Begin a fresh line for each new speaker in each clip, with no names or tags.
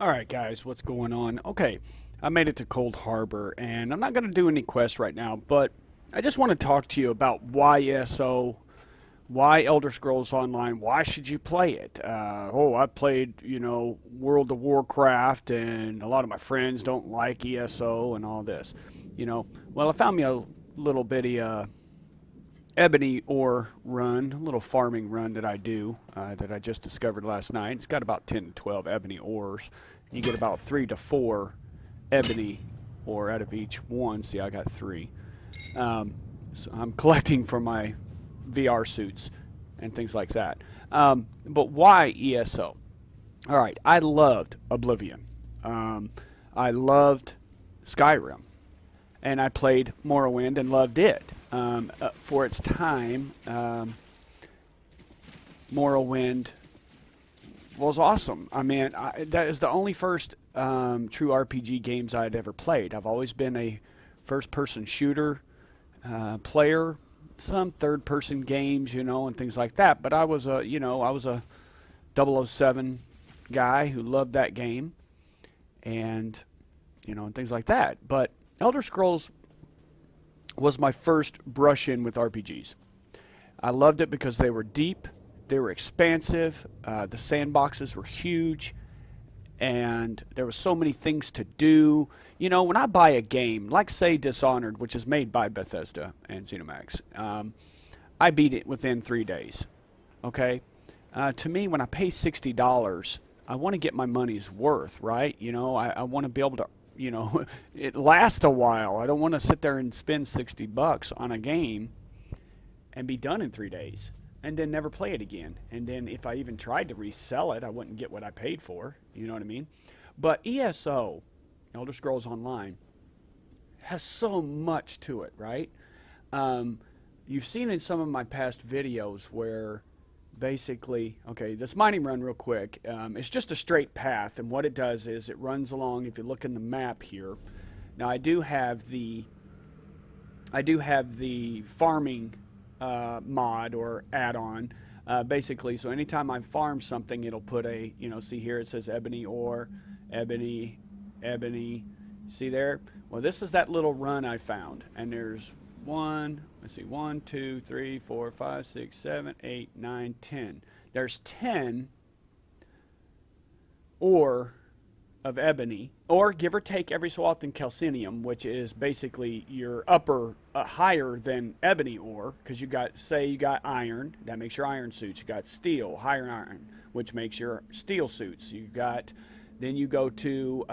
Alright guys, what's going on? Okay, I made it to Cold Harbor, and I'm not going to do any quests right now, but I just want to talk to you about why ESO, why Elder Scrolls Online, why should you play it? I played, World of Warcraft, and a lot of my friends don't like ESO and all this. Well, I found me a little bitty ebony ore run, a little farming run that I do that I just discovered last night. It's got about 10 to 12 ebony ores. You get about 3 to 4 ebony ore out of each one. See, I got 3. So I'm collecting for my VR suits and things like that. But why ESO? All right, I loved Oblivion. I loved Skyrim, and I played Morrowind and loved it. For its time, Morrowind was awesome. I mean, that is the only first true RPG games I'd ever played. I've always been a first-person shooter player, some third-person games, and things like that. But I was a 007 guy who loved that game, and and things like that. But Elder Scrolls was my first brush in with RPGs. I loved it because they were deep, they were expansive, the sandboxes were huge, and there were so many things to do. When I buy a game, like say Dishonored, which is made by Bethesda and ZeniMax, I beat it within 3 days. Okay? To me, when I pay $60, I want to get my money's worth, right? I want to be able to it lasts a while. I don't want to sit there and spend $60 on a game and be done in 3 days and then never play it again. And then if I even tried to resell it, I wouldn't get what I paid for. You know what I mean? But ESO, Elder Scrolls Online, has so much to it, right? You've seen in some of my past videos where basically, okay, this mining run real quick, it's just a straight path, and what it does is it runs along. If you look in the map here, now I do have the farming mod or add-on, basically. So anytime I farm something, it'll put a, see here it says ebony ore, ebony, ebony. See there? Well, this is that little run I found, and there's let's see, 1, 2, 3, 4, 5, 6, 7, 8, 9, 10. There's 10 ore of ebony, or give or take every so often calcinium, which is basically your higher than ebony ore, because you got iron, that makes your iron suits. You got steel, higher iron, which makes your steel suits. Then you go to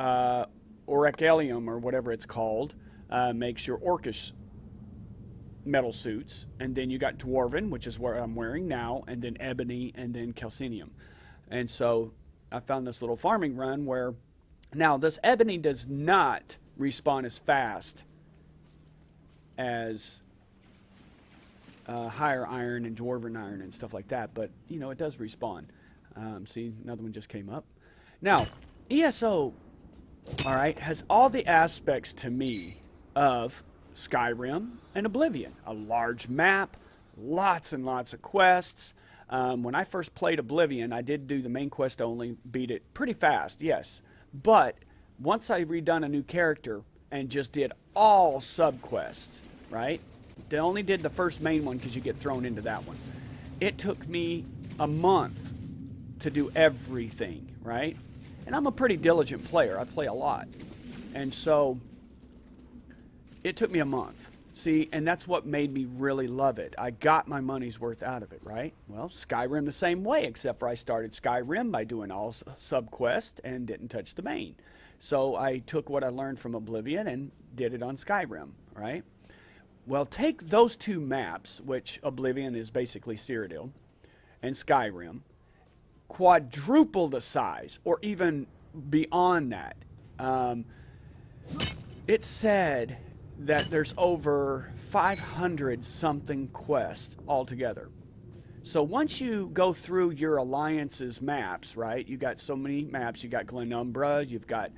orichalcum, or whatever it's called, makes your orcish metal suits, and then you got dwarven, which is what I'm wearing now, and then ebony, and then calcinium. And so I found this little farming run where now this ebony does not respawn as fast as higher iron and dwarven iron and stuff like that, but it does respawn. See, another one just came up. Now ESO, all right, has all the aspects to me of Skyrim and Oblivion. A large map, lots and lots of quests. When I first played Oblivion, I did do the main quest only, beat it pretty fast, yes. But once I redone a new character and just did all subquests, right? They only did the first main one because you get thrown into that one. It took me a month to do everything, right? And I'm a pretty diligent player. I play a lot. And so it took me a month. See, and that's what made me really love it. I got my money's worth out of it, right? Well, Skyrim the same way, except for I started Skyrim by doing all subquests and didn't touch the main. So I took what I learned from Oblivion and did it on Skyrim, right? Well, take those two maps, which Oblivion is basically Cyrodiil, and Skyrim, quadruple the size, or even beyond that. It said that there's over 500 something quests altogether. So once you go through your alliance's maps, right? You got so many maps. You got Glenumbra, you've got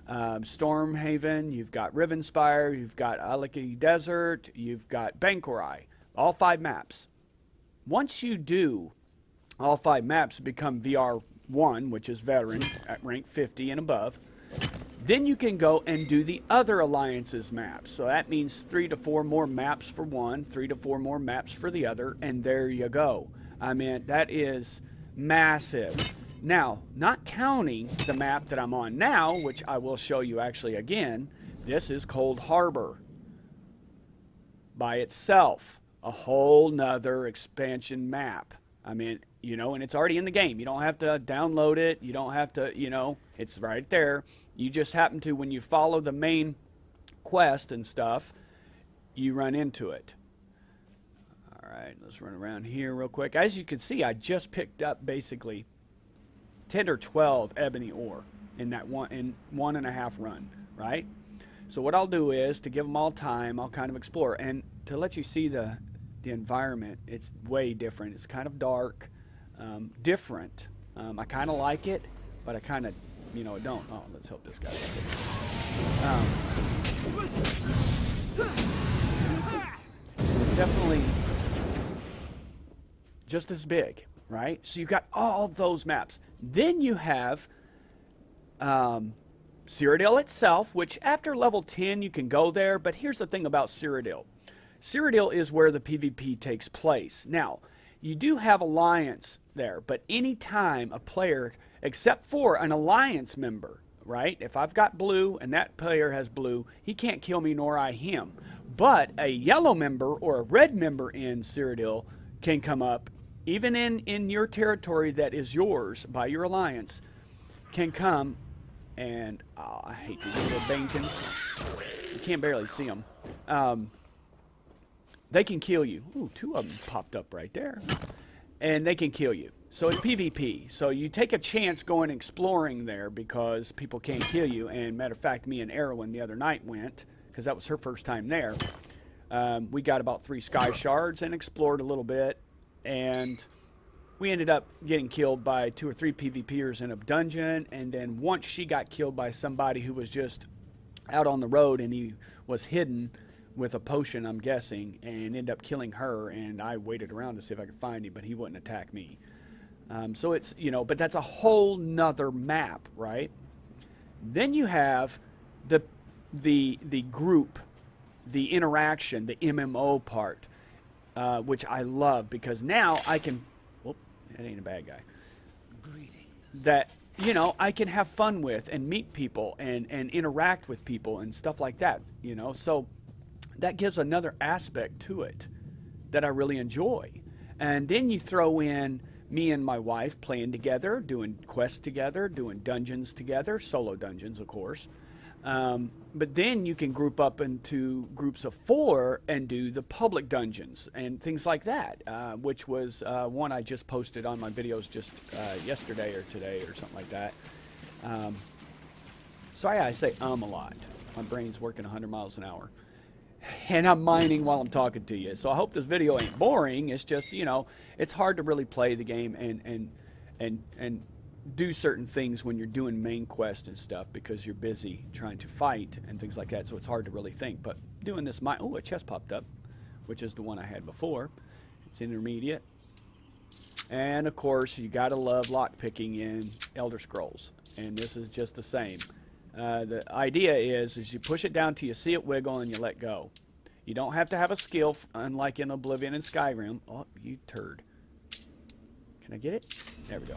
Stormhaven, you've got Rivenspire, you've got Alaki Desert, you've got Bankorai. All 5 maps. Once you do all 5 maps, become VR 1, which is veteran at rank 50 and above. Then you can go and do the other alliances maps. So that means 3 to 4 more maps for one, 3 to 4 more maps for the other, and there you go. I mean, that is massive. Now, not counting the map that I'm on now, which I will show you actually again, this is Cold Harbor by itself. A whole nother expansion map. I mean, you know, and it's already in the game. You don't have to download it. You don't have to, you know, it's right there. You just happen to, when you follow the main quest and stuff, you run into it. All right, let's run around here real quick. As you can see, I just picked up basically 10 or 12 ebony ore in that 1.5 run, right? So what I'll do is, to give them all time, I'll kind of explore. And to let you see the environment, it's way different. It's kind of dark, different. I kind of like it, but I kind of, you know, don't. Oh, let's hope this guy does it. It's definitely just as big, right? So you got all those maps. Then you have Cyrodiil itself, which after level 10 you can go there, but here's the thing about Cyrodiil. Cyrodiil is where the PvP takes place. Now, you do have Alliance there, but anytime a player, except for an Alliance member, right? If I've got blue and that player has blue, he can't kill me nor I him. But a yellow member or a red member in Cyrodiil can come up, even in your territory that is yours by your Alliance, can come and, oh, I hate these little bangkins. You can't barely see them. They can kill you. Ooh, 2 of them popped up right there. And they can kill you. So it's PvP. So you take a chance going exploring there because people can't kill you. And matter of fact, me and Erwin the other night went, because that was her first time there. We got about 3 sky shards and explored a little bit. And we ended up getting killed by 2 or 3 PvPers in a dungeon. And then once she got killed by somebody who was just out on the road and he was hidden with a potion, I'm guessing, and ended up killing her, and I waited around to see if I could find him, but he wouldn't attack me. So it's, you know, but that's a whole nother map, right? Then you have the group, the interaction, the MMO part, which I love, because now I can, whoop, that ain't a bad guy. Greetings. That, you know, I can have fun with and meet people and interact with people and stuff like that, you know, so that gives another aspect to it that I really enjoy. And then you throw in me and my wife playing together, doing quests together, doing dungeons together, solo dungeons, of course. But then you can group up into groups of 4 and do the public dungeons and things like that, which was one I just posted on my videos just yesterday or today or something like that. Sorry, I say a lot. My brain's working 100 miles an hour. And I'm mining while I'm talking to you. So I hope this video ain't boring. It's just, you know, it's hard to really play the game and do certain things when you're doing main quest and stuff because you're busy trying to fight and things like that. So it's hard to really think. But doing this, oh, a chest popped up, which is the one I had before. It's intermediate. And of course, you gotta love lockpicking in Elder Scrolls. And this is just the same. The idea is you push it down till you see it wiggle and you let go. You don't have to have a skill, unlike in Oblivion and Skyrim. Oh, you turd. Can I get it? There we go.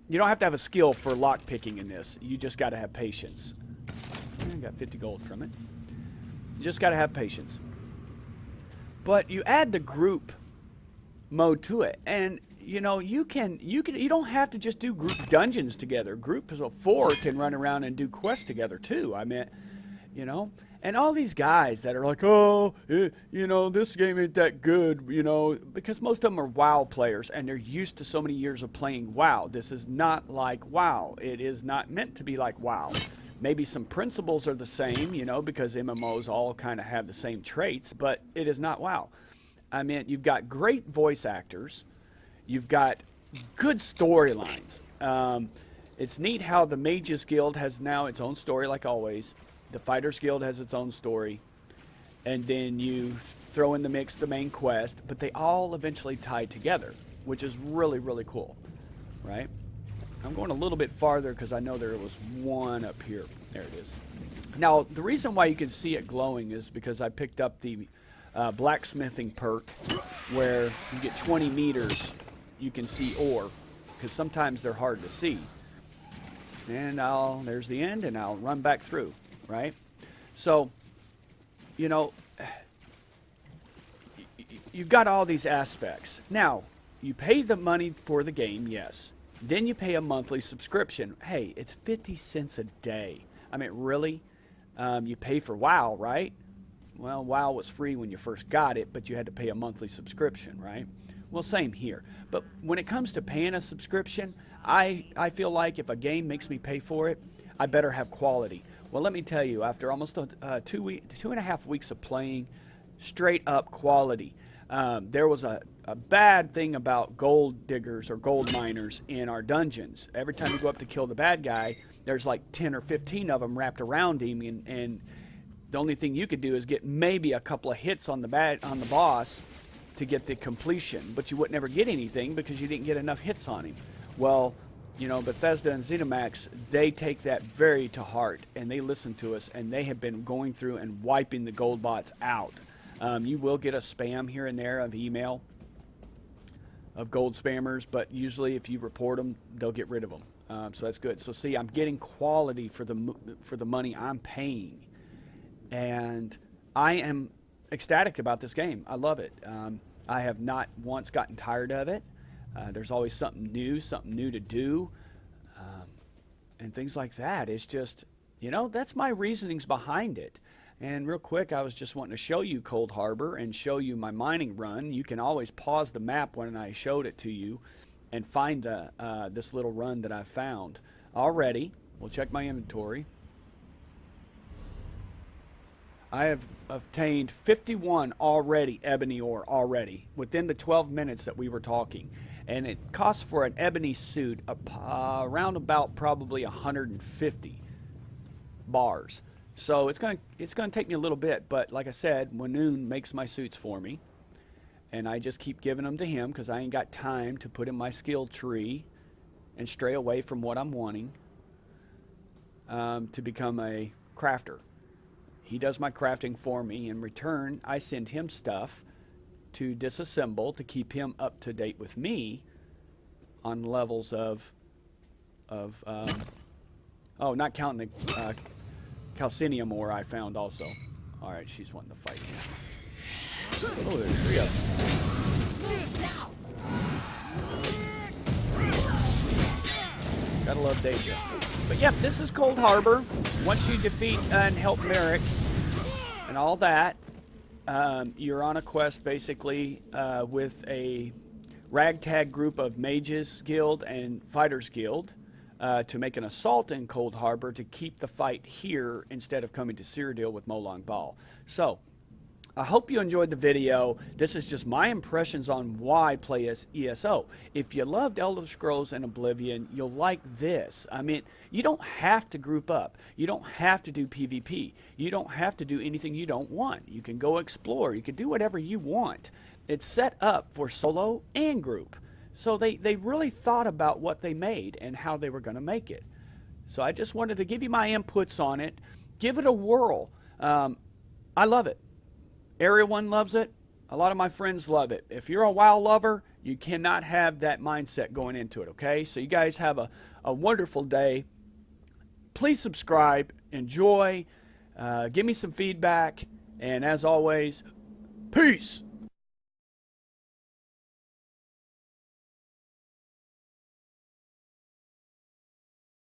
You don't have to have a skill for lockpicking in this. You just got to have patience. I got 50 gold from it. You just got to have patience. But you add the group mode to it, and you know, you don't have to just do group dungeons together. Groups of 4 can run around and do quests together too. I mean, you know, and all these guys that are like, oh, you know, this game ain't that good, you know, because most of them are WoW players and they're used to so many years of playing WoW. This is not like WoW. It is not meant to be like WoW. Maybe some principles are the same, you know, because MMOs all kind of have the same traits, but it is not WoW. I mean, you've got great voice actors. You've got good storylines. It's neat how the Mages Guild has now its own story, like always. The Fighters Guild has its own story. And then you throw in the mix the main quest, but they all eventually tie together, which is really, really cool, right? I'm going a little bit farther because I know there was one up here. There it is. Now, the reason why you can see it glowing is because I picked up the blacksmithing perk where you get 20 meters, you can see ore, because sometimes they're hard to see. And there's the end, and I'll run back through, right? So, you know, you've got all these aspects. Now, you pay the money for the game, yes. Then you pay a monthly subscription. Hey, it's 50 cents a day. I mean, really? You pay for WoW, right? Well, WoW was free when you first got it, but you had to pay a monthly subscription, right? Well, same here. But when it comes to paying a subscription, I feel like if a game makes me pay for it, I better have quality. Well, let me tell you, after almost 2.5 weeks of playing, straight up quality. There was a bad thing about gold diggers or gold miners in our dungeons. Every time you go up to kill the bad guy, there's like 10 or 15 of them wrapped around him, and the only thing you could do is get maybe a couple of hits on the boss to get the completion, but you would never get anything because you didn't get enough hits on him. Well, you know, Bethesda and ZeniMax, they take that very to heart, and they listen to us, and they have been going through and wiping the gold bots out. You will get a spam here and there of email of gold spammers, but usually if you report them, they'll get rid of them. So that's good. So see, I'm getting quality for the money I'm paying, and I am ecstatic about this game. I love it. I have not once gotten tired of it. There's always something new to do, and things like that. It's just, you know, that's my reasonings behind it. And real quick, I was just wanting to show you Cold Harbor and show you my mining run. You can always pause the map when I showed it to you and find this little run that I found already. We'll check my inventory. I have obtained 51 already ebony ore already within the 12 minutes that we were talking, and it costs for an ebony suit around about probably 150 bars. So it's going to take me a little bit, but like I said, Wanoon makes my suits for me, and I just keep giving them to him because I ain't got time to put in my skill tree and stray away from what I'm wanting to become a crafter. He does my crafting for me. In return, I send him stuff to disassemble to keep him up to date with me on levels of oh, not counting the calcinium ore I found also. All right, she's wanting to fight me. Oh, there's 3 of them. Gotta love Deja. But yep, this is Cold Harbor. Once you defeat and help Merrick and all that, you're on a quest basically with a ragtag group of Mages Guild and Fighters Guild to make an assault in Cold Harbor to keep the fight here instead of coming to Cyrodiil with Molong Bal. So, I hope you enjoyed the video. This is just my impressions on why play as ESO. If you loved Elder Scrolls and Oblivion, you'll like this. I mean, you don't have to group up. You don't have to do PvP. You don't have to do anything you don't want. You can go explore. You can do whatever you want. It's set up for solo and group. So they really thought about what they made and how they were going to make it. So I just wanted to give you my inputs on it. Give it a whirl. I love it. Everyone loves it. A lot of my friends love it. If you're a WoW lover, you cannot have that mindset going into it, okay? So you guys have a wonderful day. Please subscribe. Enjoy. Give me some feedback. And as always, peace.